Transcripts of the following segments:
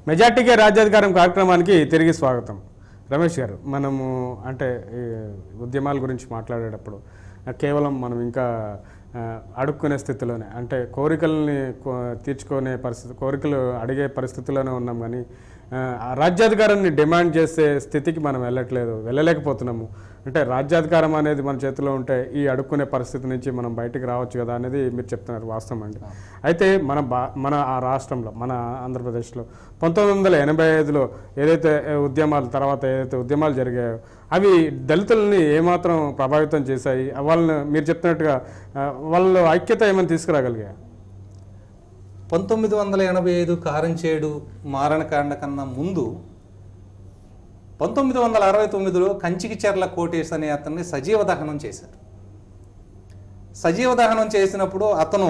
మెజార్టీకే రాజ్యాధికారం కార్యక్రమానికి తిరిగి స్వాగతం. రమేష్ గారు, మనము అంటే ఉద్యమాల గురించి మాట్లాడేటప్పుడు కేవలం మనం ఇంకా అడుక్కునే స్థితిలోనే, అంటే కోరికల్ని తీర్చుకునే పరిస్థితి, కోరికలు అడిగే పరిస్థితిలోనే ఉన్నాం. కానీ రాజ్యాధికారాన్ని డిమాండ్ చేసే స్థితికి మనం వెళ్ళలేకపోతున్నాము. అంటే రాజ్యాధికారం అనేది మన చేతిలో ఉంటే ఈ అడుక్కునే పరిస్థితి నుంచి మనం బయటికి రావచ్చు కదా అనేది మీరు చెప్తున్నారు, వాస్తవం అండి. అయితే మన ఆ రాష్ట్రంలో, మన ఆంధ్రప్రదేశ్లో 1985లో ఏదైతే ఉద్యమాలు జరిగాయో అవి దళితులని ఏమాత్రం ప్రభావితం చేశాయి? వాళ్ళని మీరు చెప్తున్నట్టుగా వాళ్ళు ఐక్యత ఏమైనా తీసుకురాగలిగా? 1985 కారంచేడు మారణకాండ కన్నా ముందు 1969లో కంచికిచెర్ల కోటేశ్ అనే అతన్ని సజీవ దహనం చేశారు. సజీవ దహనం చేసినప్పుడు అతను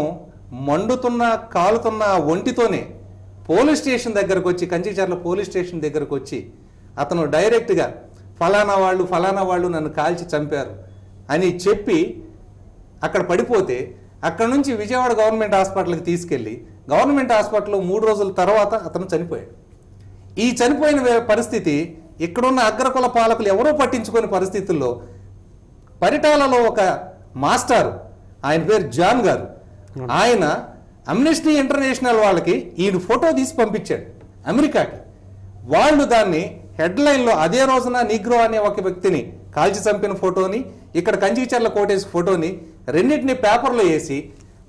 మండుతున్న కాలుతున్న ఒంటితోనే పోలీస్ స్టేషన్ దగ్గరకు వచ్చి, కంచికిచెర్ల పోలీస్ స్టేషన్ దగ్గరకు వచ్చి అతను డైరెక్ట్గా ఫలానా వాళ్ళు నన్ను కాల్చి చంపారు అని చెప్పి అక్కడ పడిపోతే అక్కడ నుంచి విజయవాడ గవర్నమెంట్ హాస్పిటల్కి తీసుకెళ్ళి గవర్నమెంట్ హాస్పిటల్లో 3 రోజుల తర్వాత అతను చనిపోయాడు. ఈ చనిపోయిన పరిస్థితి ఇక్కడున్న అగ్రకుల పాలకులు ఎవరో పట్టించుకునే పరిస్థితుల్లో పరిటాలలో ఒక మాస్టారు, ఆయన పేరు జాన్ గారు, ఆయన అమ్నెస్టీ ఇంటర్నేషనల్ వాళ్ళకి ఈయన ఫోటో తీసి పంపించాడు అమెరికాకి. వాళ్ళు దాన్ని హెడ్లైన్లో అదే రోజున నిగ్రో అనే ఒక వ్యక్తిని కాల్చి చంపిన ఫోటోని, ఇక్కడ కంచికిచెర్ల కోటేశ్ ఫోటోని రెండింటిని పేపర్లో వేసి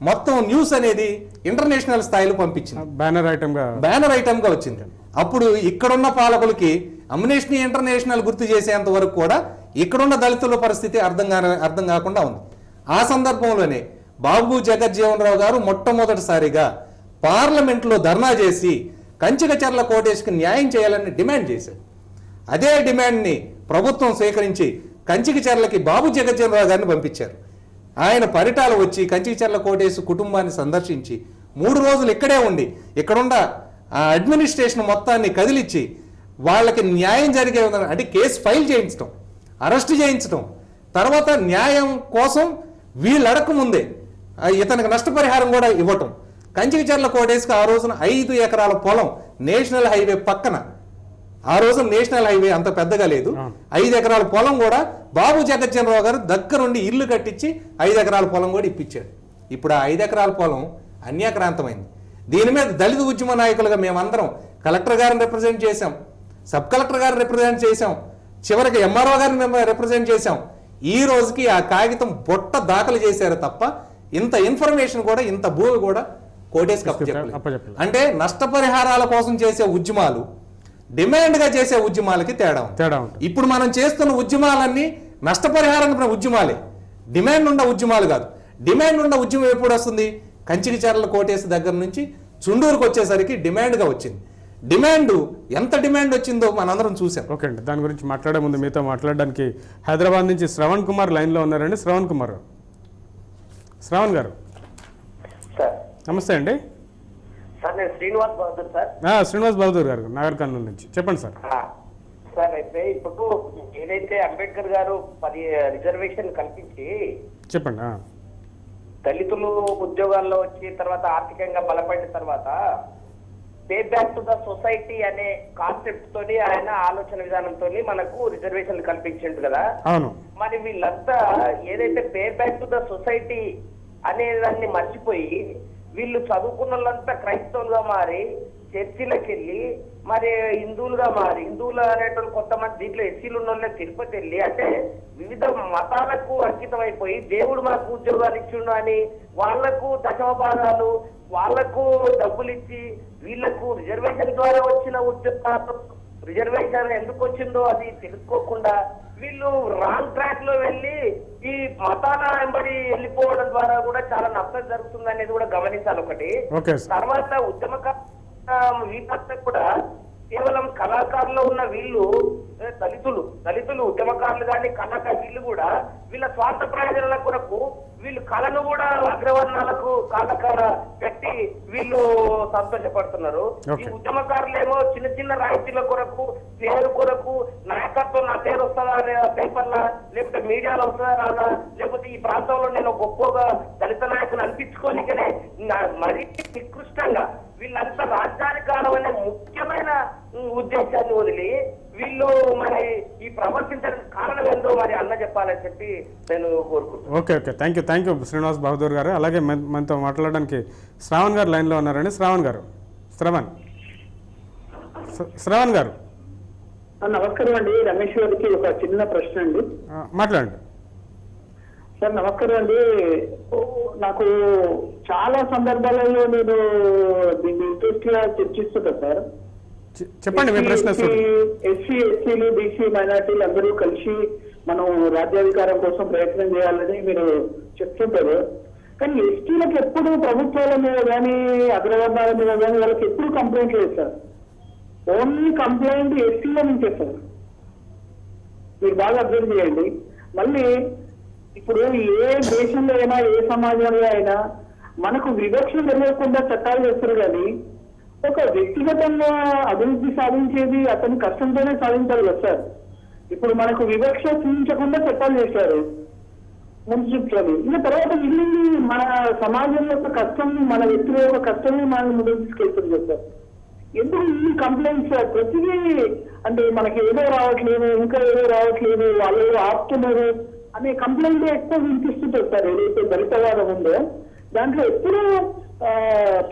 మొత్తం న్యూస్ అనేది ఇంటర్నేషనల్ స్థాయిలో పంపించింది, బ్యానర్ ఐటమ్గా వచ్చింది. అప్పుడు ఇక్కడున్న పాలకులకి అమ్నెస్టీ ఇంటర్నేషనల్ గుర్తు చేసేంత వరకు కూడా ఇక్కడున్న దళితుల పరిస్థితి అర్థం కాకుండా ఉంది. ఆ సందర్భంలోనే బాబు జగజ్జీవన్ రావు గారు మొట్టమొదటిసారిగా పార్లమెంట్లో ధర్నా చేసి కంచికిచెర్ల కోటేశ్కి న్యాయం చేయాలని డిమాండ్ చేశారు. అదే డిమాండ్ని ప్రభుత్వం స్వీకరించి కంచికిచెర్లకి బాబు జగజ్జీవన్ రావు గారిని పంపించారు. ఆయన పరిటాలు వచ్చి కంచికిచెర్ల కోటేశ్ కుటుంబాన్ని సందర్శించి 3 రోజులు ఇక్కడే ఉండి ఇక్కడున్న అడ్మినిస్ట్రేషన్ మొత్తాన్ని కదిలిచ్చి వాళ్ళకి న్యాయం జరిగే విధంగా, అంటే కేసు ఫైల్ చేయించడం, అరెస్ట్ చేయించడం, తర్వాత న్యాయం కోసం వీళ్ళు అడగకముందే ఇతనికి నష్టపరిహారం కూడా ఇవ్వటం. కంచికిచెర్ల కోటేశ్కి ఆ రోజున 5 ఎకరాల పొలం నేషనల్ హైవే పక్కన, ఆ రోజున నేషనల్ హైవే అంత పెద్దగా లేదు, 5 ఎకరాల పొలం కూడా బాబు జగజ్జీవన్ రావు గారు దగ్గరుండి ఇల్లు కట్టించి 5 ఎకరాల పొలం కూడా ఇప్పించాడు. ఇప్పుడు ఆ 5 ఎకరాల పొలం అన్యాక్రాంతమైంది. దీని మీద దళిత ఉద్యమ నాయకులుగా మేమందరం కలెక్టర్ గారిని రిప్రజెంట్ చేశాం, సబ్ కలెక్టర్ గారిని రిప్రజెంట్ చేశాం, చివరికి ఎంఆర్ఓ గారిని మేము రిప్రజెంట్ చేశాం. ఈ రోజుకి ఆ కాగితం బొట్ట దాఖలు చేశారు తప్ప ఇంత ఇన్ఫర్మేషన్ కూడా, ఇంత భూమి కూడా కోటేశ్కి అప్పచెప్పలేదు. అంటే నష్టపరిహారాల కోసం చేసే ఉద్యమాలు, డిమాండ్గా చేసే ఉద్యమాలకి తేడా. ఇప్పుడు మనం చేస్తున్న ఉద్యమాలన్నీ నష్టపరిహారం ఉద్యమాలే, డిమాండ్ ఉన్న ఉద్యమాలు కాదు. డిమాండ్ ఉన్న ఉద్యమం ఎప్పుడు వస్తుంది? కంచికిచెర్ల కోటేశ్ దగ్గర నుంచి చుండూరుకు వచ్చేసరికి డిమాండ్గా వచ్చింది. డిమాండ్ ఎంత డిమాండ్ వచ్చిందో మనందరం చూసాం. ఓకే అండి, దాని గురించి మాట్లాడే ముందు మీతో మాట్లాడడానికి హైదరాబాద్ నుంచి శ్రవణ్ కుమార్ లైన్లో ఉన్నారండి. శ్రవణ్ గారు నమస్తే అండి. శ్రీనివాస్ బహదూర్ గారు నాగర్ కర్నూలు నుంచి, చెప్పండి సార్. సార్ అయితే ఇప్పుడు ఏదైతే అంబేద్కర్ గారు 10 రిజర్వేషన్ కల్పించి చెప్పండి, దళితులు ఉద్యోగాల్లో వచ్చి తర్వాత ఆర్థికంగా బలపడిన తర్వాత pay back to the society అనే కాన్సెప్ట్ తోని, ఆయన ఆలోచన విధానంతో మనకు రిజర్వేషన్లు కల్పించిండు కదా. మరి వీళ్ళంతా ఏదైతే pay back to the society అనే దాన్ని మర్చిపోయి వీళ్ళు చదువుకున్న వాళ్ళంతా క్రైస్తవులుగా మారి చర్చిలకు వెళ్ళి, మరి హిందువులు అనేటువంటి కొంతమంది దీంట్లో ఎస్సీలు ఉన్న వాళ్ళే తిరుపతి వెళ్ళి, అంటే వివిధ మతాలకు అంకితం అయిపోయి దేవుడు మాకు ఉద్యోగాలు ఇచ్చిండు అని వాళ్లకు దశమభాగాలు, వాళ్లకు డబ్బులు ఇచ్చి వీళ్లకు రిజర్వేషన్ ద్వారా వచ్చిన ఉద్యోగాలు, రిజర్వేషన్ ఎందుకు వచ్చిందో అది తెలుసుకోకుండా వీళ్ళు రాంగ్ ట్రాక్ లో వెళ్ళి ఈ మతాల వెంబడి వెళ్ళిపోవడం ద్వారా కూడా చాలా నష్టం జరుగుతుంది అనేది కూడా గమనించాలి ఒకటి. తర్వాత వీళ్ళంతా కూడా కేవలం కళాకారులు ఉన్న వీళ్ళు దళితులు ఉద్యమకారులు కానీ వీళ్ళు కూడా వీళ్ళ స్వార్థ ప్రయోజనాల కొరకు వీళ్ళు కళను కూడా అగ్రవర్ణాలకు కాళ్ళకార పెట్టి వీళ్ళు సంతోషపడుతున్నారు. ఈ ఉద్యమకారులేమో చిన్న చిన్న రాయితీల కొరకు, పేరు కొరకు, నాయకత్వం నా పేరు వస్తుందా పేపర్లా, లేకపోతే మీడియాలో వస్తుందా రాదా, లేకపోతే ఈ ప్రాంతంలో నేను గొప్పగా దళిత నాయకులు అనిపించుకోనికనే మరీ నికృష్టంగా వీళ్ళంతా రాజ్యాధికారం అనే ముఖ్యమైన ఉద్దేశాన్ని వదిలి వీళ్ళు మరి ఈ ప్రవర్తించడానికి కారణం ఏందో మరి అన్న చెప్పాలని చెప్పి నేను కోరుకుంటున్నాను. Okay okay, thank you Srinivas Bahadur గారు. అలాగే మనతో మాట్లాడడానికి శ్రావణ్ గారు లైన్లో ఉన్నారండి. శ్రావణ్ గారు, శ్రావణ్ గారు నమస్కారం అండి. రమేష్ గారికి ఒక చిన్న ప్రశ్న అండి. మాట్లాడండి సార్. నమస్కారం అండి. నాకు చాలా సందర్భాలలో నేను దీన్ని ఇంట్రెస్ట్ గా చర్చిస్తున్నా సార్. చెప్పండి మీ ప్రశ్న. ఎస్సీ ఎస్టీలు బీసీ మైనార్టీలు అందరూ కలిసి మనం రాజ్యాధికారం కోసం ప్రయత్నం చేయాలని మీరు చెప్తుంటారు. కానీ ఎస్టీలకు ఎప్పుడు ప్రభుత్వాల మీద కానీ అగ్రవర్ణాల మీద కానీ వాళ్ళకి ఎప్పుడు కంప్లైంట్ లేదు సార్. ఓన్లీ కంప్లైంట్ ఎస్టీల నుంచే సార్. మీరు బాగా అర్థం చేయండి. మళ్ళీ ఇప్పుడు ఏ దేశంలో అయినా ఏ సమాజంలో అయినా మనకు వివక్ష తెలియకుండా చట్టాలు చేస్తారు. కానీ ఒక వ్యక్తిగతంగా అభివృద్ధి సాధించేది అతని కష్టంతోనే సాధించాలి కదా సార్. ఇప్పుడు మనకు వివక్ష చూపించకుండా చట్టాలు చేశారు మున్సిపల్. ఇంకా తర్వాత మిగిలింది మన సమాజం యొక్క కష్టం, మన వ్యక్తుల యొక్క కష్టమే మనం ముందుకు తీసుకెళ్తుంది కదా సార్. ఎందుకు ఈ కంప్లైంట్స్ ప్రతిదీ అంటే మనకి ఏదో రావట్లేదు, ఇంకా ఏదో రావట్లేదు, వాళ్ళు ఏదో ఆపుతున్నారు అనే కంప్లైంట్ ఎక్కువ వినిపిస్తుంటారు సార్. ఏదైతే దళితవాదం ఉందో దాంట్లో ఎప్పుడూ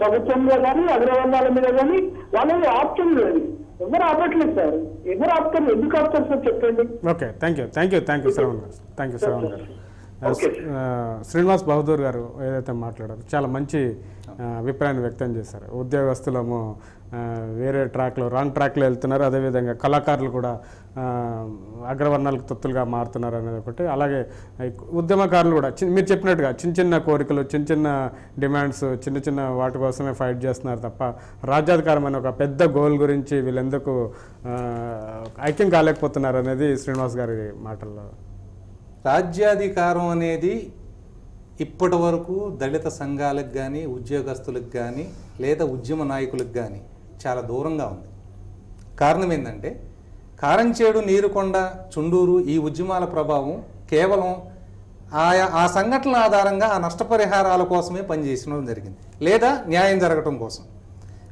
ప్రభుత్వంలో కానీ అగ్రవర్ణాల మీద కానీ వాళ్ళు ఆప్షన్ లేదు. ఎవరు ఆపట్లేదు సార్. ఎవరు ఆపుతారు? ఎందుకు ఆపుతారు సార్ చెప్పండి. ఓకే, థ్యాంక్ యూ శ్రవణ్ గారు. శ్రీనివాస్ బహదూర్ గారు ఏదైతే మాట్లాడారు చాలా మంచి అభిప్రాయాన్ని వ్యక్తం చేశారు. ఉద్యోగస్తులము వేరే ట్రాక్లో రాంగ్ ట్రాక్లో వెళ్తున్నారు, అదేవిధంగా కళాకారులు కూడా అగ్రవర్ణాలకు తొత్తులుగా మారుతున్నారు అనేది ఒకటి. అలాగే ఉద్యమకారులు కూడా మీరు చెప్పినట్టుగా చిన్న కోరికలు, చిన్న డిమాండ్స్, చిన్న వాటి కోసమే ఫైట్ చేస్తున్నారు తప్ప రాజ్యాధికారం అనే ఒక పెద్ద గోల్ గురించి వీళ్ళెందుకు ఐక్యం కాలేకపోతున్నారు అనేది శ్రీనివాస్ గారి మాటల్లో. రాజ్యాధికారం అనేది ఇప్పటి వరకు దళిత సంఘాలకు కానీ ఉద్యోగస్తులకు కానీ లేదా ఉద్యమ నాయకులకు కానీ చాలా దూరంగా ఉంది. కారణం ఏంటంటే కారంచేడు, నీరుకొండ, చుండూరు ఈ ఉద్యమాల ప్రభావం కేవలం ఆ సంఘటనల ఆధారంగా ఆ నష్టపరిహారాల కోసమే పనిచేసడం జరిగింది, లేదా న్యాయం జరగటం కోసం.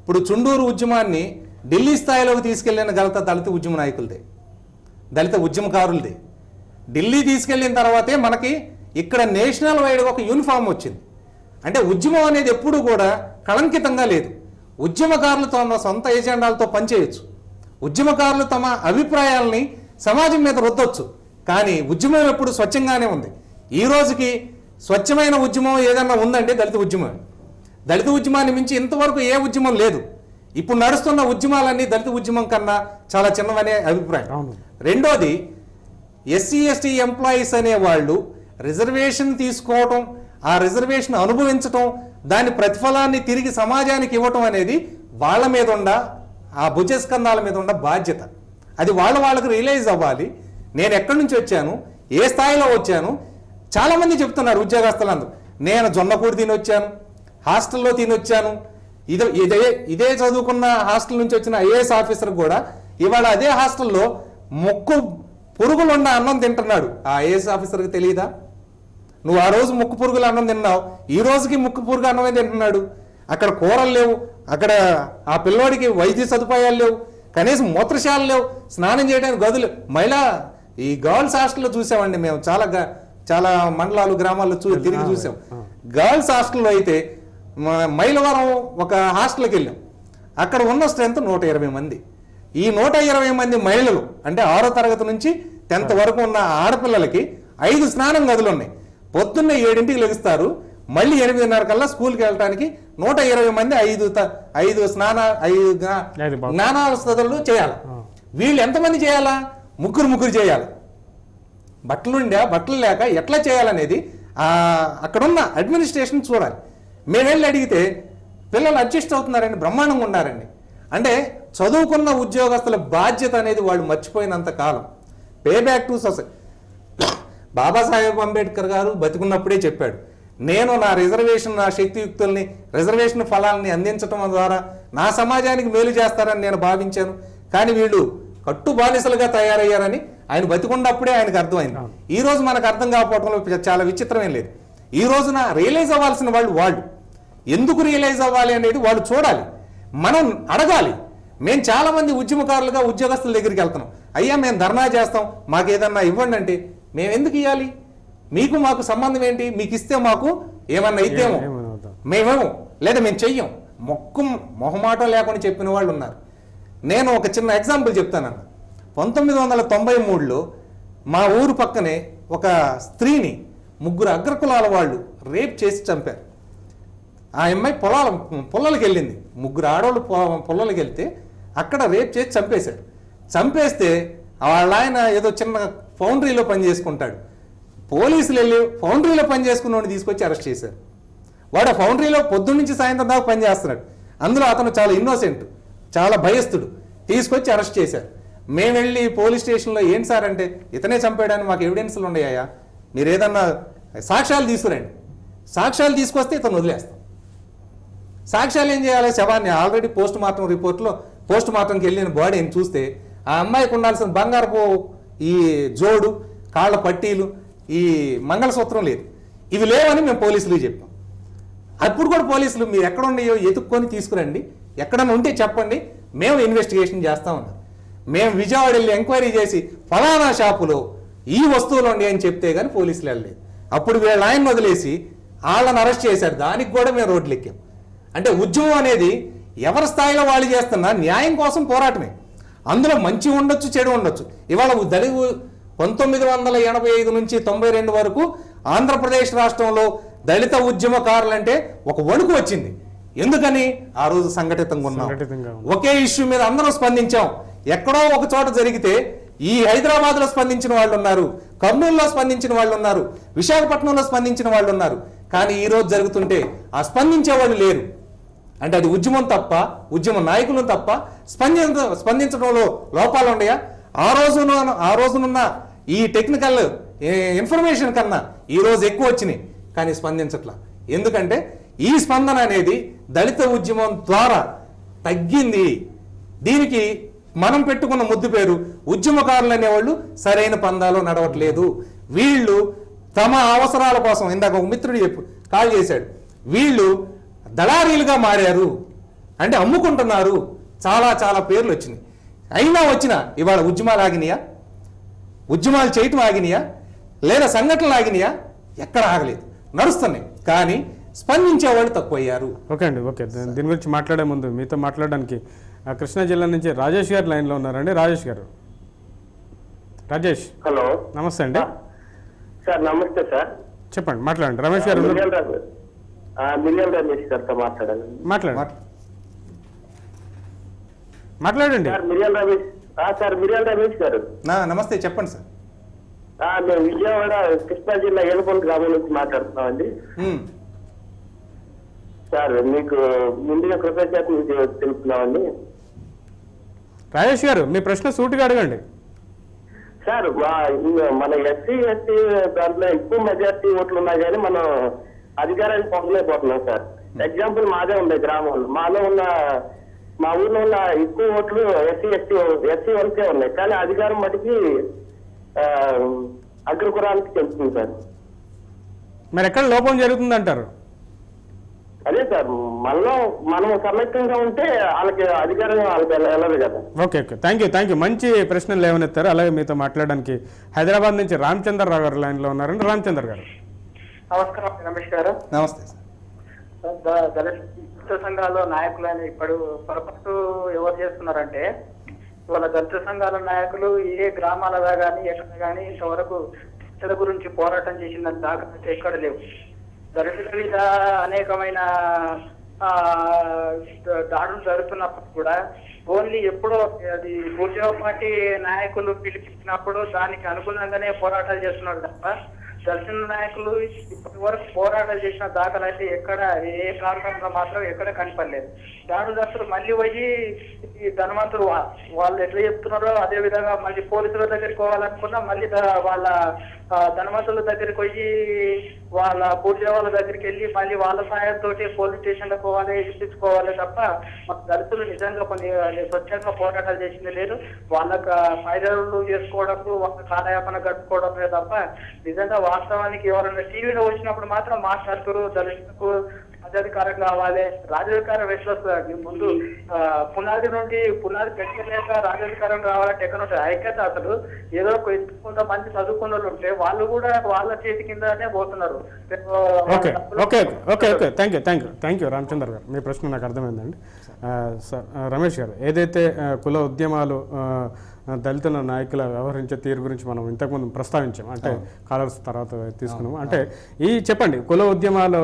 ఇప్పుడు చుండూరు ఉద్యమాన్ని ఢిల్లీ స్థాయిలోకి తీసుకెళ్లిన దళిత ఉద్యమ నాయకులదే, దళిత ఉద్యమకారులదే. ఢిల్లీ తీసుకెళ్లిన తర్వాతే మనకి ఇక్కడ నేషనల్ వైడ్గా ఒక యూనిఫామ్ వచ్చింది. అంటే ఉద్యమం అనేది ఎప్పుడూ కూడా కళంకితంగా లేదు. ఉద్యమకారులు తమ సొంత ఏజెండాలతో పనిచేయచ్చు, ఉద్యమకారులు తమ అభిప్రాయాలని సమాజం మీద రుద్దొచ్చు. కానీ ఉద్యమం ఎప్పుడు స్వచ్ఛంగానే ఉంది. ఈ రోజుకి స్వచ్ఛమైన ఉద్యమం ఏదన్నా ఉందంటే దళిత ఉద్యమం. దళిత ఉద్యమాన్ని మించి ఇంతవరకు ఏ ఉద్యమం లేదు. ఇప్పుడు నడుస్తున్న ఉద్యమాలన్నీ దళిత ఉద్యమం కన్నా చాలా చిన్నవనే అభిప్రాయం. రెండోది, ఎస్సీ ఎస్టీ ఎంప్లాయీస్ అనేవాళ్ళు రిజర్వేషన్ తీసుకోవటం, ఆ రిజర్వేషన్ అనుభవించటం, దాని ప్రతిఫలాన్ని తిరిగి సమాజానికి ఇవ్వటం అనేది వాళ్ళ మీద ఉండ, ఆ భుజస్కంధాల మీద ఉండ బాధ్యత. అది వాళ్ళకు రియలైజ్ అవ్వాలి. నేను ఎక్కడి నుంచి వచ్చాను, ఏ స్థాయిలో వచ్చాను. చాలామంది చెప్తున్నారు ఉద్యోగస్తులందరూ, నేను జొన్నకూడి తినొచ్చాను, హాస్టల్లో తినొచ్చాను, ఇదే చదువుకున్న హాస్టల్ నుంచి వచ్చిన ఐఏఎస్ ఆఫీసర్ కూడా ఇవాళ అదే హాస్టల్లో ముక్కు పురుగులున్న అన్నం తింటున్నాడు. ఆ ఐఏఎస్ ఆఫీసర్కి తెలియదా? నువ్వు ఆ రోజు ముక్కు పురుగుల అన్నం తిన్నావు, ఈ రోజుకి ముక్కు పురుగు అన్నమే తింటున్నాడు. అక్కడ కూరలు లేవు, అక్కడ ఆ పిల్లోడికి వైద్య సదుపాయాలు లేవు, కనీసం మూత్రశాలలు లేవు, స్నానం చేయడానికి గదులు. ఈ గర్ల్స్ హాస్టల్లో చూసామండి మేము, చాలా మండలాలు గ్రామాల్లో తిరిగి చూసాం. గర్ల్స్ హాస్టల్లో అయితే మైలవరం ఒక హాస్టల్కి వెళ్ళాం. అక్కడ ఉన్న స్ట్రెంత్ 120 మంది. ఈ 120 మంది మహిళలు అంటే 6వ తరగతి నుంచి 10th వరకు ఉన్న ఆడపిల్లలకి 5 స్నానం గదులు ఉన్నాయి. పొద్దున్న 7ంటికి లెగుస్తారు, మళ్ళీ 8:30 కల్లా స్కూల్కి వెళ్ళడానికి 120 మంది 5 స్నానాలు చేయాలి. వీళ్ళు ఎంతమంది చేయాలా? ముగ్గురు చేయాలి. బట్టలు లేక ఎట్లా చేయాలనేది అక్కడున్న అడ్మినిస్ట్రేషన్ చూడాలి. మేము వెళ్ళి అడిగితే పిల్లలు అడ్జస్ట్ అవుతున్నారండి, బ్రహ్మాండంగా ఉన్నారండి. అంటే చదువుకున్న ఉద్యోగస్తుల బాధ్యత అనేది వాళ్ళు మర్చిపోయినంత కాలం. Pay back to society. Babasaheb Ambedkar గారు బతికున్నప్పుడే చెప్పాడు, నేను నా రిజర్వేషన్, నా శక్తియుక్తుల్ని, రిజర్వేషన్ ఫలాల్ని అందించడం ద్వారా నా సమాజానికి మేలు చేస్తారని నేను భావించాను. కానీ వీళ్ళు కట్టు బానిసలుగా తయారయ్యారని ఆయన బతికున్నప్పుడే ఆయనకు అర్థమైంది. ఈ రోజు మనకు అర్థం కాకపోవడంలో చాలా విచిత్రమేం లేదు. ఈ రోజున రియలైజ్ అవ్వాల్సిన వాళ్ళు ఎందుకు రియలైజ్ అవ్వాలి అనేది వాళ్ళు చూడాలి. మనం అడగాలి. మేము చాలామంది ఉద్యమకారులుగా ఉద్యోగస్తుల దగ్గరికి వెళ్తున్నాం, అయ్యా మేము ధర్నా చేస్తాం, మాకు ఏదన్నా ఇవ్వండి అంటే మేము ఎందుకు ఇవ్వాలి, మీకు మాకు సంబంధం ఏంటి, మీకు ఇస్తే మాకు ఏమన్నా ఇద్దేమో, మేమేమో లేదా మేము చెయ్యం, మొహమాటం లేకుండా చెప్పిన వాళ్ళు ఉన్నారు. నేను ఒక చిన్న ఎగ్జాంపుల్ చెప్తానన్న. 1993లో మా ఊరు పక్కనే ఒక స్త్రీని 3 అగ్రకులాల వాళ్ళు రేప్ చేసి చంపారు. ఆ అమ్మాయి పొలాలకు వెళ్ళింది, 3 ఆడవాళ్ళు పొలాలకు వెళ్తే అక్కడ రేప్ చేసి చంపేశారు. చంపేస్తే వాళ్ళ ఆయన ఏదో చిన్న ఫౌండరీలో పని చేసుకుంటాడు, పోలీసులు వెళ్ళి ఫౌండరీలో పని చేసుకున్నవాడిని తీసుకొచ్చి అరెస్ట్ చేశారు. వాడు ఆ ఫౌండరీలో పొద్దున్న నుంచి సాయంత్రం దాకా పని చేస్తున్నాడు, అందులో అతను చాలా ఇన్నోసెంట్, చాలా భయస్థుడు, తీసుకొచ్చి అరెస్ట్ చేశారు. మేము వెళ్ళి పోలీస్ స్టేషన్లో ఏంటి సార్ అంటే, ఇతనే చంపాడని మాకు ఎవిడెన్స్లు ఉన్నాయా, మీరు ఏదన్నా సాక్ష్యాలు తీసుకురండి, సాక్ష్యాలు తీసుకొస్తే ఇతను వదిలేస్తాం. సాక్ష్యాలు ఏం చేయాలి, శవాన్ని ఆల్రెడీ పోస్ట్ మార్టం రిపోర్ట్లో పోస్ట్ మార్టంకి వెళ్ళిన బాడీని చూస్తే ఆ అమ్మాయికి ఉండాల్సిన బంగారపు ఈ జోడు, కాళ్ళ పట్టీలు, ఈ మంగళసూత్రం లేదు, ఇవి లేవని మేము పోలీసులకు చెప్పాం. అప్పుడు కూడా పోలీసులు మీరు ఎక్కడ ఉన్నాయో ఎతుక్కొని తీసుకురండి, ఎక్కడన్నా ఉంటే చెప్పండి, మేము ఇన్వెస్టిగేషన్ చేస్తామన్నారు. మేము విజయవాడ వెళ్ళి ఎంక్వైరీ చేసి ఫలానా షాపులో ఈ వస్తువులు ఉండి అని చెప్తే కానీ పోలీసులు వెళ్ళలేదు. అప్పుడు వీళ్ళ ఆయన వదిలేసి వాళ్ళని అరెస్ట్ చేశారు, దానికి కూడా మేము రోడ్లు ఎక్కాం. అంటే ఉద్యమం అనేది ఎవరి స్థాయిలో వాళ్ళు చేస్తున్నా న్యాయం కోసం పోరాటమే, అందులో మంచి ఉండొచ్చు, చెడు ఉండొచ్చు. ఇవాళ 1985 నుంచి 92 వరకు ఆంధ్రప్రదేశ్ రాష్ట్రంలో దళిత ఉద్యమకారులంటే ఒక వణుకు వచ్చింది. ఎందుకని? ఆ రోజు సంఘటితంగా ఉన్నాం, ఒకే ఇష్యూ మీద అందరం స్పందించాం. ఎక్కడో ఒక చోట జరిగితే ఈ హైదరాబాద్లో స్పందించిన వాళ్ళు ఉన్నారు, కర్నూలులో స్పందించిన వాళ్ళు ఉన్నారు, విశాఖపట్నంలో స్పందించిన వాళ్ళు ఉన్నారు. కానీ ఈ రోజు జరుగుతుంటే ఆ స్పందించే వాళ్ళు లేరు. అంటే అది ఉద్యమం తప్ప, ఉద్యమ నాయకులు తప్ప స్పందించడంలో లోపాలు ఉన్నాయా? ఆ రోజునున్న ఈ టెక్నికల్ ఇన్ఫర్మేషన్ కన్నా ఈ రోజు ఎక్కువ వచ్చినాయి, కానీ స్పందించట్లా. ఎందుకంటే ఈ స్పందన అనేది దళిత ఉద్యమం ద్వారా తగ్గింది. దీనికి మనం పెట్టుకున్న ముద్దు పేరు ఉద్యమకారులు అనేవాళ్ళు సరైన పందాలో నడవట్లేదు. వీళ్ళు తమ అవసరాల కోసం, ఇందాక ఒక మిత్రుడు కాల్ చేశాడు, వీళ్ళు దళారీలుగా మారారు, అంటే అమ్ముకుంటున్నారు. చాలా చాలా పేర్లు వచ్చినాయి. అయినా వచ్చినా ఇవాళ ఉద్యమాలు ఆగినాయా? ఉద్యమాలు చేయటం ఆగినాయా? లేదా సంఘటనలు ఆగినాయా? ఎక్కడ ఆగలేదు, నడుస్తున్నాయి. కానీ స్పందించే వాళ్ళు తక్కువయ్యారు. ఓకే అండి, ఓకే. దీని గురించి మాట్లాడే ముందు మీతో మాట్లాడడానికి కృష్ణా జిల్లా నుంచి రాజేష్ గారు లైన్లో ఉన్నారండి. రాజేష్ గారు. రాజేష్, హలో, నమస్తే అండి. సార్ నమస్తే సార్. చెప్పండి, మాట్లాడండి. రమేష్ గారు మిలియన్ రమేష్ గారితో మాట్లాడాలి. మాట్లాడండి. సార్ మిలియన్ రమేష్ గారు. నమస్తే, చెప్పండి సార్. మేము విజయవాడ కృష్ణా జిల్లా ఏలుకొండ గ్రామం నుంచి మాట్లాడుతున్నామండి. సార్ మీకు ముందుగా కృతజ్ఞతలు తెలుపుతున్నామండి. రాజేష్ గారు, మీ ప్రశ్న సూటిగా అడగండి. సార్ మన ఎస్సీ దాంట్లో ఎక్కువ మెజార్టీ ఓట్లు ఉన్నాయి కానీ మనం అధికారాన్ని పొందలేకపోతున్నాం సార్. ఎగ్జాంపుల్ మాదే ఉంది గ్రామంలో, మా ఊర్లో ఉన్న ఎక్కువ ఓట్లు ఎస్సీ వరకే ఉన్నాయి, కానీ అధికారం మటుకి అగ్రకురానికి చెందుతుంది సార్. మరి ఎక్కడ లోపం జరుగుతుందంటారు? అదే సార్, మనం సమైక్యంగా ఉంటే వాళ్ళకి అధికారం వెళ్ళదు కదా. Okay, thank you. మంచి ప్రశ్నలు లేవనెత్తారు. అలాగే మీతో మాట్లాడడానికి హైదరాబాద్ నుంచి రామచంద్రరావు గారు లైన్లో ఉన్నారండి. రామచంద్ర గారు. నమస్కారం రమేష్ గారు. నమస్తే సార్. దళిత సంఘాల నాయకులని ఇప్పుడు పొరపాటు ఎవరు చేస్తున్నారంటే, వాళ్ళ దళిత సంఘాల నాయకులు ఏ గ్రామాలలో కానీ ఎక్కడ కానీ ఇంతవరకు దళితుల గురించి పోరాటం చేసిన దాఖలు ఎక్కడ లేవు. దళితుల మీద అనేకమైన దాడులు జరుగుతున్నప్పుడు కూడా ఓన్లీ ఎప్పుడో అది బూర్జా పార్టీ నాయకులు పిలిపించినప్పుడు దానికి అనుకూలంగానే పోరాటాలు చేస్తున్నారు తప్ప దళితుల నాయకులు ఇప్పటి వరకు పోరాటాలు చేసిన దాఖలు అయితే ఎక్కడ ఏ ప్రాంతంలో మాత్రం ఎక్కడ కనపడలేదు. దాడుదస్తులు మళ్ళీ పోయి ఈ ధనవంతులు వాళ్ళు ఎట్లా చెప్తున్నారో అదే విధంగా మళ్ళీ పోలీసుల దగ్గరికి పోవాలనుకున్నా మళ్ళీ వాళ్ళ ధనవంతుల దగ్గరికి పోయి వాళ్ళ పూర్తి వాళ్ళ దగ్గరికి వెళ్ళి మళ్ళీ వాళ్ళ సాయంతో పోలీస్ స్టేషన్లో పోవాలి, ఇప్పించుకోవాలి తప్ప మన దళితులు నిజంగా కొన్ని స్వచ్ఛంగా పోరాటాలు చేసింది లేదు. వాళ్ళకు ఫైదాలు చేసుకోవడం, వాళ్ళ కాలయాపన గడుపుకోవడమే తప్ప నిజంగా వాస్తవానికి ఎవరైనా టీవీలో వచ్చినప్పుడు మాత్రం మాట్లాడుతారు దళితులకు రాజ్యాధికారం కావాలి, రాజ్యాధికారం ఎట్లా వస్తుంది? ముందు పునాది పెట్టలేక రాజ్యాధికారం రావాలంటే ఎక్కడ ఉంటుంది ఐక్యత? అసలు ఏదో కొంతమంది చదువుకున్న వాళ్ళు ఉంటే వాళ్ళు కూడా వాళ్ళ చేతి కిందనే పోతున్నారు. Okay okay okay okay thank you Ramachandra గారు, మీ ప్రశ్న నాకు అర్థమైందండి. సార్ రమేష్ గారు, ఏదైతే కుల ఉద్యమాలు దళితుల నాయకుల వ్యవహరించే తీరు గురించి మనం ఇంతకుముందు ప్రస్తావించాం, అంటే కాలర్స్ తర్వాత తీసుకున్నాము. అంటే చెప్పండి, కుల ఉద్యమాలు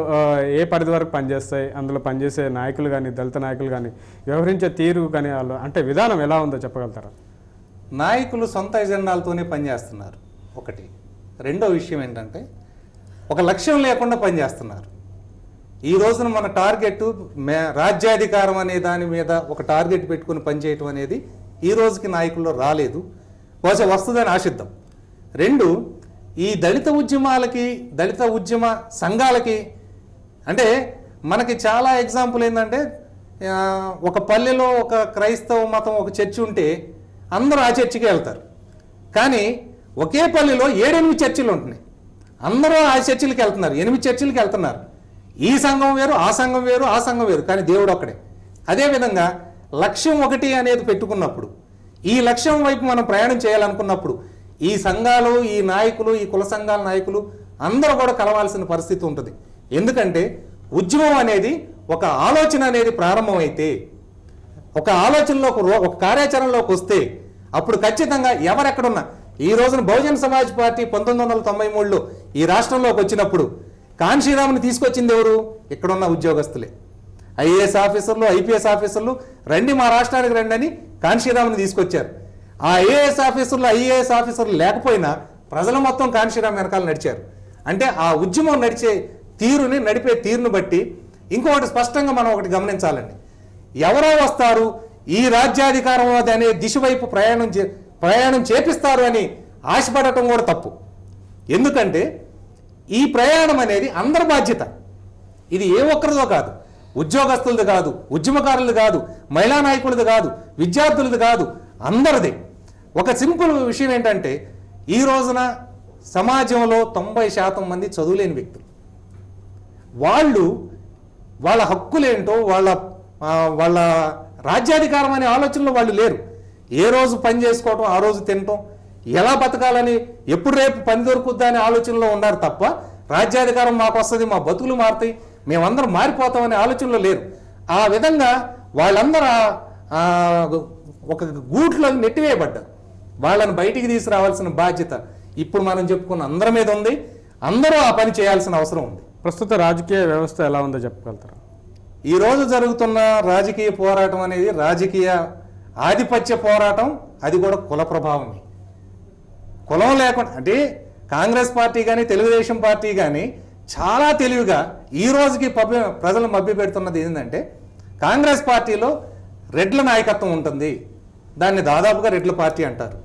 ఏ పరిధి వరకు పనిచేస్తాయి, అందులో పనిచేసే నాయకులు కానీ దళిత నాయకులు కానీ వ్యవహరించే తీరు కానీ వాళ్ళు అంటే విధానం ఎలా ఉందో చెప్పగలుగుతారా? నాయకులు సొంత ఎజెండాలతోనే పనిచేస్తున్నారు ఒకటి. రెండో విషయం ఏంటంటే ఒక లక్ష్యం లేకుండా పనిచేస్తున్నారు. ఈ రోజున మన టార్గెట్ రాజ్యాధికారం అనే దాని మీద ఒక టార్గెట్ పెట్టుకుని పనిచేయటం అనేది ఈ రోజుకి నాయకుల్లో రాలేదు, బహుశా వస్తుందని ఆశిద్దాం. రెండు, ఈ దళిత ఉద్యమాలకి దళిత ఉద్యమ సంఘాలకి అంటే మనకి చాలా ఎగ్జాంపుల్ ఏంటంటే ఒక పల్లెలో ఒక క్రైస్తవ మతం ఒక చర్చి ఉంటే అందరూ ఆ చర్చికి వెళ్తారు. కానీ ఒకే పల్లెలో 7-8 చర్చిలు ఉంటున్నాయి, అందరూ ఆ చర్చిలకి వెళ్తున్నారు, 8 చర్చిలకి వెళ్తున్నారు. ఈ సంఘం వేరు, ఆ సంఘం వేరు, ఆ సంఘం వేరు, కానీ దేవుడు ఒక్కడే. అదేవిధంగా లక్ష్యం ఒకటి అనేది పెట్టుకున్నప్పుడు, ఈ లక్ష్యం వైపు మనం ప్రయాణం చేయాలనుకున్నప్పుడు ఈ సంఘాలు, ఈ నాయకులు, ఈ కుల సంఘాల నాయకులు అందరూ కూడా కలవాల్సిన పరిస్థితి ఉంటుంది. ఎందుకంటే ఉద్యమం అనేది ఒక ఆలోచన అనేది ప్రారంభమైతే, ఒక ఆలోచనలోకి ఒక కార్యాచరణలోకి వస్తే అప్పుడు ఖచ్చితంగా ఎవరెక్కడున్నా, ఈ రోజున బహుజన్ సమాజ్ పార్టీ 1993లో ఈ రాష్ట్రంలోకి వచ్చినప్పుడు కాన్షీరామ్ని తీసుకొచ్చింది ఎవరు? ఇక్కడున్న ఉద్యోగస్తులే. ఐఏఎస్ ఆఫీసర్లు, ఐపీఎస్ ఆఫీసర్లు రండి మా రాష్ట్రానికి రండి అని కాన్షీరామ్ని తీసుకొచ్చారు. ఆ ఐఏఎస్ ఆఫీసర్లు, ఐఏఎస్ ఆఫీసర్లు లేకపోయినా ప్రజలు మొత్తం కాన్షీరామ్ వెనకాల నడిచారు. అంటే ఆ ఉద్యమం నడిపే తీరుని బట్టి ఇంకొకటి స్పష్టంగా మనం ఒకటి గమనించాలండి. ఎవరో వస్తారు ఈ రాజ్యాధికారం అనే దిశ వైపు ప్రయాణం చేపిస్తారు అని ఆశపడటం కూడా తప్పు. ఎందుకంటే ఈ ప్రయాణం అనేది అందరి బాధ్యత. ఇది ఏ ఒక్కరిదో కాదు, ఉద్యోగస్తులది కాదు, ఉద్యమకారులది కాదు, మహిళా నాయకులది కాదు, విద్యార్థులది కాదు, అందరిది. ఒక సింపుల్ విషయం ఏంటంటే ఈ రోజున సమాజంలో 90% మంది చదువులేని వ్యక్తులు. వాళ్ళ హక్కులేంటో, వాళ్ళ రాజ్యాధికారం అనే ఆలోచనలో వాళ్ళు లేరు. ఏ రోజు పని చేసుకోవటం, ఆ రోజు తినటం, ఎలా బతకాలని, ఎప్పుడు రేపు పని దొరుకుద్దా అనే ఆలోచనలో ఉన్నారు తప్ప రాజ్యాధికారం మాకు వస్తుంది, మా బతుకులు మారుతాయి, మేమందరం మారిపోతామనే ఆలోచనలో లేరు. ఆ విధంగా వాళ్ళందరూ ఒక గూట్లో నెట్టివేయబడ్డారు. వాళ్ళని బయటికి తీసుకురావాల్సిన బాధ్యత ఇప్పుడు మనం చెప్పుకున్న అందరి మీద ఉంది. అందరూ ఆ పని చేయాల్సిన అవసరం ఉంది. ప్రస్తుత రాజకీయ వ్యవస్థ ఎలా ఉందో చెప్పగలుగుతారా? ఈ రోజు జరుగుతున్న రాజకీయ పోరాటం అనేది రాజకీయ ఆధిపత్య పోరాటం, అది కూడా కుల ప్రభావమే. కులం లేకుండా అంటే కాంగ్రెస్ పార్టీ కానీ తెలుగుదేశం పార్టీ కానీ చాలా తెలివిగా ఈ రోజుకి ప్రజలు మభ్యపెడుతున్నది ఏంటంటే, కాంగ్రెస్ పార్టీలో రెడ్ల నాయకత్వం ఉంటుంది, దాన్ని దాదాపుగా రెడ్ల పార్టీ అంటారు.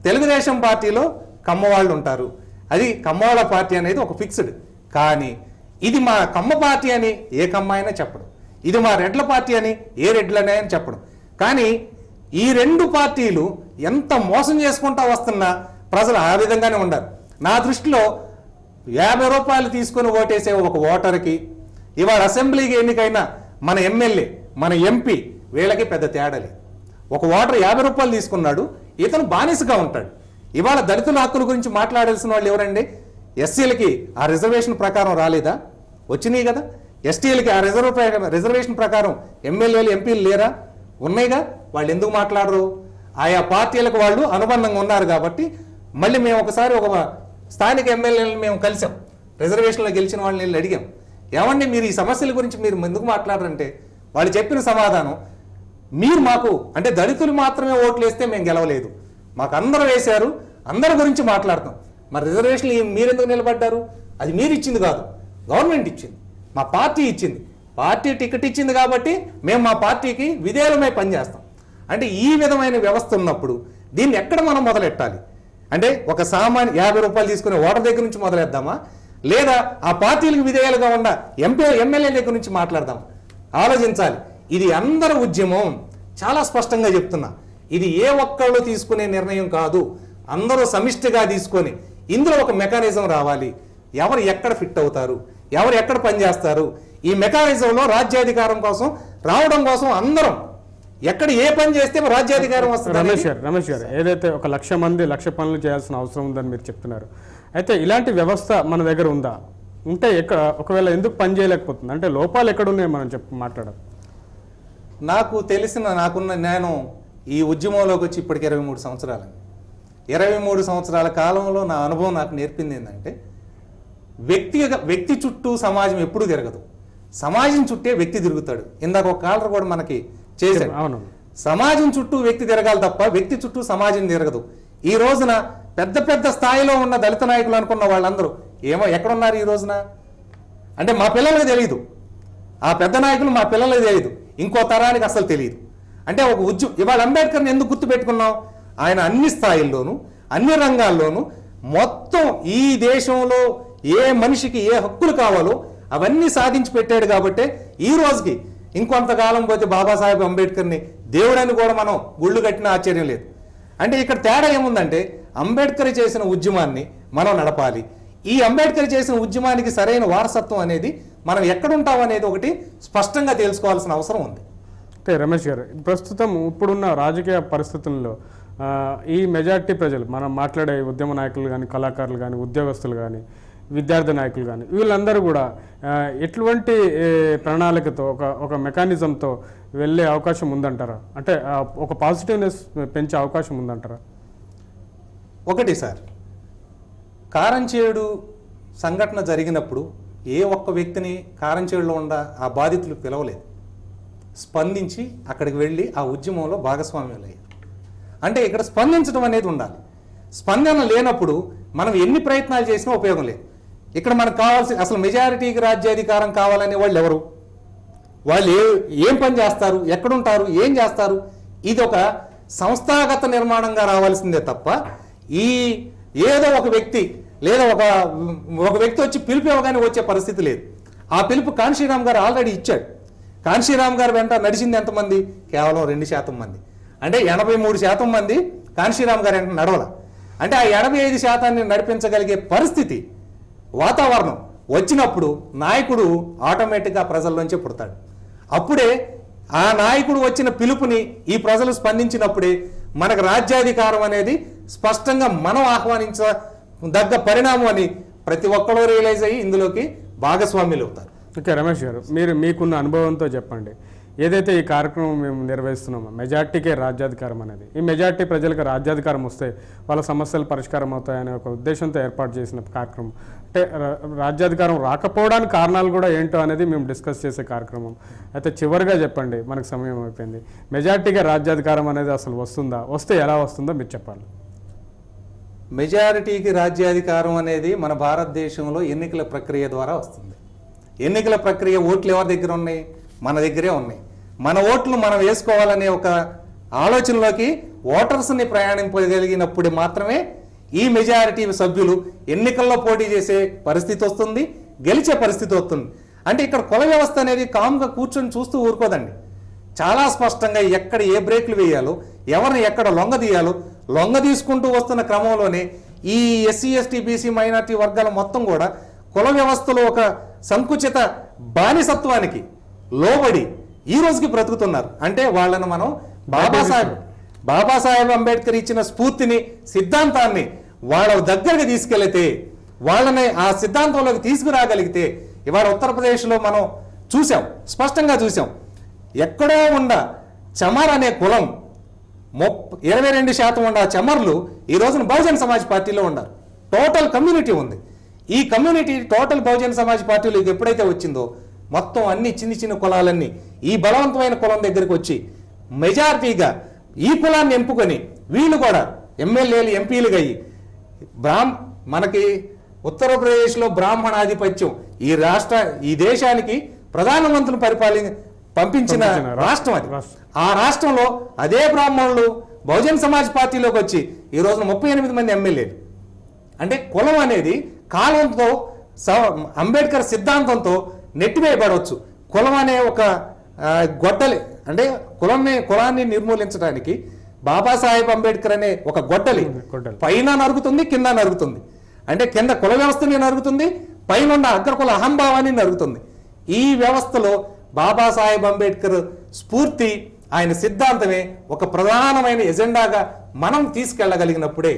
తెలుగుదేశం పార్టీలో కమ్మవాళ్ళు ఉంటారు, అది కమ్మవాళ్ళ పార్టీ అనేది ఒక ఫిక్స్డ్. కానీ ఇది మా కమ్మ పార్టీ అని ఏ కమ్మ అయినా చెప్పడం, ఇది మా రెడ్ల పార్టీ అని ఏ రెడ్లనే అని చెప్పడం. కానీ ఈ రెండు పార్టీలు ఎంత మోసం చేసుకుంటా వస్తున్నా ప్రజలు ఆ విధంగానే ఉండాలి. నా దృష్టిలో 50 రూపాయలు తీసుకుని ఓటేసే ఒక ఓటర్కి ఇవాళ అసెంబ్లీకి ఎన్నికైనా మన ఎమ్మెల్యే, మన ఎంపీ, వీళ్ళకి పెద్ద తేడాలే. ఒక ఓటర్ 50 రూపాయలు తీసుకున్నాడు, ఇతను బానిసగా ఉంటాడు. ఇవాళ దళితుల హక్కుల గురించి మాట్లాడాల్సిన వాళ్ళు ఎవరండి? ఎస్సీలకి ఆ రిజర్వేషన్ ప్రకారం రాలేదా? వచ్చినాయి కదా. ఎస్టీలకి ఆ రిజర్వేషన్ ప్రకారం ఎమ్మెల్యేలు, ఎంపీలు లేరా? ఉన్నాయిగా. వాళ్ళు ఎందుకు మాట్లాడరు? ఆయా పార్టీలకు వాళ్ళు అనుబంధంగా ఉన్నారు కాబట్టి. మళ్ళీ మేము ఒకసారి ఒక స్థానిక ఎమ్మెల్యేలను మేము కలిసాం, రిజర్వేషన్లో గెలిచిన వాళ్ళని వెళ్ళి అడిగాం, ఏమండి మీరు ఈ సమస్యల గురించి మీరు ఎందుకు మాట్లాడరంటే వాళ్ళు చెప్పిన సమాధానం, మీరు మాకు అంటే దళితులు మాత్రమే ఓట్లు వేస్తే మేము గెలవలేదు, మాకు అందరూ వేశారు, అందరి గురించి మాట్లాడతాం. మరి రిజర్వేషన్లు మీరెందుకు నిలబడ్డారు? అది మీరు ఇచ్చింది కాదు, గవర్నమెంట్ ఇచ్చింది, మా పార్టీ ఇచ్చింది. పార్టీ టికెట్ ఇచ్చింది కాబట్టి మేము మా పార్టీకి విధేయులమై పనిచేస్తాం. అంటే ఈ విధమైన వ్యవస్థ ఉన్నప్పుడు దీన్ని ఎక్కడ మనం మొదలెట్టాలి? అంటే ఒక సామాన్య 50 రూపాయలు తీసుకునే ఓటర్ దగ్గర నుంచి మొదలెద్దామా, లేదా ఆ పార్టీలకు విధేయాలుగా ఉన్న ఎమ్మెల్యే దగ్గర నుంచి మాట్లాడదామా? ఆలోచించాలి. ఇది అందరి ఉద్యమం. చాలా స్పష్టంగా చెప్తున్నా, ఇది ఏ ఒక్కళ్ళు తీసుకునే నిర్ణయం కాదు, అందరూ సమిష్టిగా తీసుకొని ఇందులో ఒక మెకానిజం రావాలి. ఎవరు ఎక్కడ ఫిట్ అవుతారు, ఎవరు ఎక్కడ పనిచేస్తారు, ఈ మెకానిజంలో రాజ్యాధికారం కోసం రావడం కోసం అందరం ఎక్కడ ఏ పని చేస్తే రాజ్యాధికారం రమేష్ వస్తుంది. గారు ఏదైతే 1,00,000 మంది 1,00,000 పనులు చేయాల్సిన అవసరం ఉందని మీరు చెప్తున్నారు, అయితే ఇలాంటి వ్యవస్థ మన దగ్గర ఉందా? ఉంటే ఒకవేళ ఎందుకు పని చేయలేకపోతుంది? అంటే లోపాలు ఎక్కడ ఉన్నాయో మనం మాట్లాడాలి. నాకు నేను ఈ ఉద్యమంలోకి వచ్చి ఇప్పటికి 23 సంవత్సరాలు. 23 సంవత్సరాల కాలంలో నా అనుభవం నాకు నేర్పింది ఏంటంటే, వ్యక్తి చుట్టూ సమాజం ఎప్పుడు తిరగదు, సమాజం చుట్టే వ్యక్తి తిరుగుతాడు. ఇందాక ఒక కాలర్ కూడా మనకి చేశాడు. అవును, సమాజం చుట్టూ వ్యక్తి తిరగాలి తప్ప వ్యక్తి చుట్టూ సమాజం తిరగదు. ఈ రోజున పెద్ద పెద్ద స్థాయిలో ఉన్న దళిత నాయకులు అనుకున్న వాళ్ళందరూ ఎక్కడున్నారు ఈ రోజున? అంటే మా పిల్లలకు తెలియదు, ఆ పెద్ద నాయకులు మా పిల్లలకు తెలియదు, ఇంకో తరానికి అసలు తెలియదు. అంటే ఒక ఇవాళ అంబేద్కర్ని ఎందుకు గుర్తుపెట్టుకున్నాం? ఆయన అన్ని స్థాయిల్లోనూ అన్ని రంగాల్లోనూ మొత్తం ఈ దేశంలో ఏ మనిషికి ఏ హక్కులు కావాలో అవన్నీ సాధించి పెట్టాడు. కాబట్టి ఈ రోజుకి ఇంకొంతకాలం పోతే బాబాసాహెబ్ అంబేద్కర్ని దేవుడని కూడా మనం గుళ్ళు కట్టిన ఆశ్చర్యం లేదు. అంటే ఇక్కడ తేడా ఏముందంటే, అంబేద్కర్ చేసిన ఉద్యమాన్ని మనం నడపాలి. ఈ అంబేద్కర్ చేసిన ఉద్యమానికి సరైన వారసత్వం అనేది మనం ఎక్కడుంటాం అనేది ఒకటి స్పష్టంగా తెలుసుకోవాల్సిన అవసరం ఉంది. అంటే రమేష్ గారు, ప్రస్తుతం ఇప్పుడున్న రాజకీయ పరిస్థితుల్లో ఈ మెజారిటీ ప్రజలు, మనం మాట్లాడే ఉద్యమ నాయకులు కానీ, కళాకారులు కానీ, ఉద్యోగస్తులు కానీ, విద్యార్థి నాయకులు కానీ, వీళ్ళందరూ కూడా ఎటువంటి ప్రణాళికతో ఒక మెకానిజంతో వెళ్ళే అవకాశం ఉందంటారా? అంటే ఒక పాజిటివ్నెస్ పెంచే అవకాశం ఉందంటారా? ఒకటి సార్, కారంచేడు సంఘటన జరిగినప్పుడు ఏ ఒక్క వ్యక్తిని కారంచేడులో ఉన్న ఆ బాధితులు పిలవలేదు, స్పందించి అక్కడికి వెళ్ళి ఆ ఉద్యమంలో భాగస్వామ్యం లేదు. అంటే ఇక్కడ స్పందించడం అనేది ఉండాలి. స్పందన లేనప్పుడు మనం ఎన్ని ప్రయత్నాలు చేసినా ఉపయోగం లేదు. ఇక్కడ మనకు కావాల్సిన అసలు మెజారిటీకి రాజ్యాధికారం కావాలనే వాళ్ళు ఎవరు? వాళ్ళు ఏం పని చేస్తారు, ఎక్కడుంటారు, ఏం చేస్తారు? ఇది ఒక సంస్థాగత నిర్మాణంగా రావాల్సిందే తప్ప ఏదో ఒక వ్యక్తి లేదా ఒక వ్యక్తి వచ్చి పిలుపు ఇవ్వగానే వచ్చే పరిస్థితి లేదు. ఆ పిలుపు కాన్షీరామ్ గారు ఆల్రెడీ ఇచ్చాడు. కాన్షీరామ్ గారు వెంట నడిచింది ఎంతమంది? కేవలం 2% మంది. అంటే 83% మంది కాన్షీరామ్ గారు వెంట నడవల. అంటే ఆ 85% నడిపించగలిగే పరిస్థితి, వాతావరణం వచ్చినప్పుడు నాయకుడు ఆటోమేటిక్గా ప్రజల్లోంచి పుడతాడు. అప్పుడే ఆ నాయకుడు వచ్చిన పిలుపుని ఈ ప్రజలు స్పందించినప్పుడే మనకు రాజ్యాధికారం అనేది స్పష్టంగా మనం ఆహ్వానించదగ్గ పరిణామం అని ప్రతి ఒక్కరూ రియలైజ్ అయ్యి ఇందులోకి భాగస్వామ్యులు అవుతారు. ఓకే రమేష్ గారు, మీకున్న అనుభవంతో చెప్పండి, ఏదైతే ఈ కార్యక్రమం మేము నిర్వహిస్తున్నామో మెజార్టీకే రాజ్యాధికారం అనేది, ఈ మెజార్టీ ప్రజలకు రాజ్యాధికారం వస్తే వాళ్ళ సమస్యలు పరిష్కారం అవుతాయనే ఒక ఉద్దేశంతో ఏర్పాటు చేసిన కార్యక్రమం. అంటే రాజ్యాధికారం రాకపోవడానికి కారణాలు కూడా ఏంటో అనేది మేము డిస్కస్ చేసే కార్యక్రమం. అయితే చివరిగా చెప్పండి, మనకు సమయం అయిపోయింది, మెజార్టీగా రాజ్యాధికారం అనేది అసలు వస్తుందా? వస్తే ఎలా వస్తుందో మీరు చెప్పాలి. మెజారిటీకి రాజ్యాధికారం అనేది మన భారతదేశంలో ఎన్నికల ప్రక్రియ ద్వారా వస్తుంది. ఎన్నికల ప్రక్రియ ఓట్లు ఎవరి దగ్గర ఉన్నాయి? మన దగ్గరే ఉన్నాయి. మన ఓట్లు మనం వేసుకోవాలనే ఒక ఆలోచనలోకి ఓటర్స్ని ప్రయాణింపగలిగినప్పుడు మాత్రమే ఈ మెజారిటీ సభ్యులు ఎన్నికల్లో పోటీ చేసే పరిస్థితి వస్తుంది, గెలిచే పరిస్థితి వస్తుంది. అంటే ఇక్కడ కుల వ్యవస్థ అనేది కామ్గా కూర్చొని చూస్తూ ఊరుకోదండి. చాలా స్పష్టంగా ఎక్కడ ఏ బ్రేక్లు వేయాలో, ఎవరిని ఎక్కడ లొంగ తీసుకుంటూ వస్తున్న క్రమంలోనే ఈ ఎస్సీ ఎస్టీ బీసీ మైనార్టీ వర్గాల మొత్తం కూడా కుల వ్యవస్థలో ఒక సంకుచిత బానిసత్వానికి లోబడి ఈ రోజుకి బ్రతుకుతున్నారు. అంటే వాళ్ళను మనం బాబాసాహెబ్ అంబేద్కర్ ఇచ్చిన స్ఫూర్తిని, సిద్ధాంతాన్ని వాళ్ళ దగ్గరకు తీసుకెళ్తే, వాళ్ళని ఆ సిద్ధాంతంలోకి తీసుకురాగలిగితే, ఇవాళ ఉత్తరప్రదేశ్లో మనం స్పష్టంగా చూసాం, ఎక్కడో ఉన్న చమర్ అనే కులం 22% ఉన్న చమర్లు ఈ రోజున బహుజన్ సమాజ్ పార్టీలో ఉన్నారు. టోటల్ కమ్యూనిటీ ఉంది. ఈ కమ్యూనిటీ టోటల్ బహుజన్ సమాజ్ పార్టీలోకి ఎప్పుడైతే వచ్చిందో మొత్తం అన్ని చిన్న కులాలన్నీ ఈ బలవంతమైన కులం దగ్గరికి వచ్చి మెజారిటీగా ఈ కులాన్ని ఎంపుకొని వీళ్ళు కూడా ఎమ్మెల్యేలు ఎంపీలుగా అయ్యి మనకి ఉత్తరప్రదేశ్లో బ్రాహ్మణాధిపత్యం ఈ దేశానికి ప్రధానమంత్రులు పంపించిన రాష్ట్రం అది. ఆ రాష్ట్రంలో అదే బ్రాహ్మణులు బహుజన్ సమాజ్ పార్టీలోకి వచ్చి ఈ రోజున 38 మంది ఎమ్మెల్యేలు. అంటే కులం అనేది కాలంతో అంబేద్కర్ సిద్ధాంతంతో నెట్టివేయబడవచ్చు. కులం అనే ఒక గొడ్డలి, అంటే కులాన్ని నిర్మూలించడానికి బాబాసాహెబ్ అంబేద్కర్ అనే ఒక గొడ్డలి పైన నరుగుతుంది, కింద నరుగుతుంది. అంటే కింద కుల వ్యవస్థని నరుగుతుంది, పైన ఉన్న అగ్రకుల అహంభావాన్ని నరుగుతుంది. ఈ వ్యవస్థలో బాబాసాహెబ్ అంబేద్కర్ స్ఫూర్తి, ఆయన సిద్ధాంతమే ఒక ప్రధానమైన ఎజెండాగా మనం తీసుకెళ్ళగలిగినప్పుడే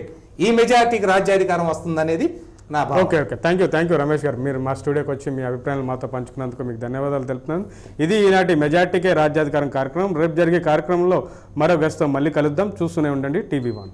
ఈ మెజారిటీకి రాజ్యాధికారం వస్తుందనేది నా భావన. ఓకే థ్యాంక్ యూ రమేష్ గారు. మీరు మా స్టూడియోకి వచ్చి మీ అభిప్రాయాలు మాతో పంచుకున్నందుకు మీకు ధన్యవాదాలు తెలుపుతున్నాను. ఇది ఈనాటి మెజారిటీకే రాజ్యాధికారం కార్యక్రమం. రేపు జరిగే కార్యక్రమంలో మరో గెస్ట్తో మళ్ళీ కలుద్దాం. చూస్తూనే ఉండండి TV1.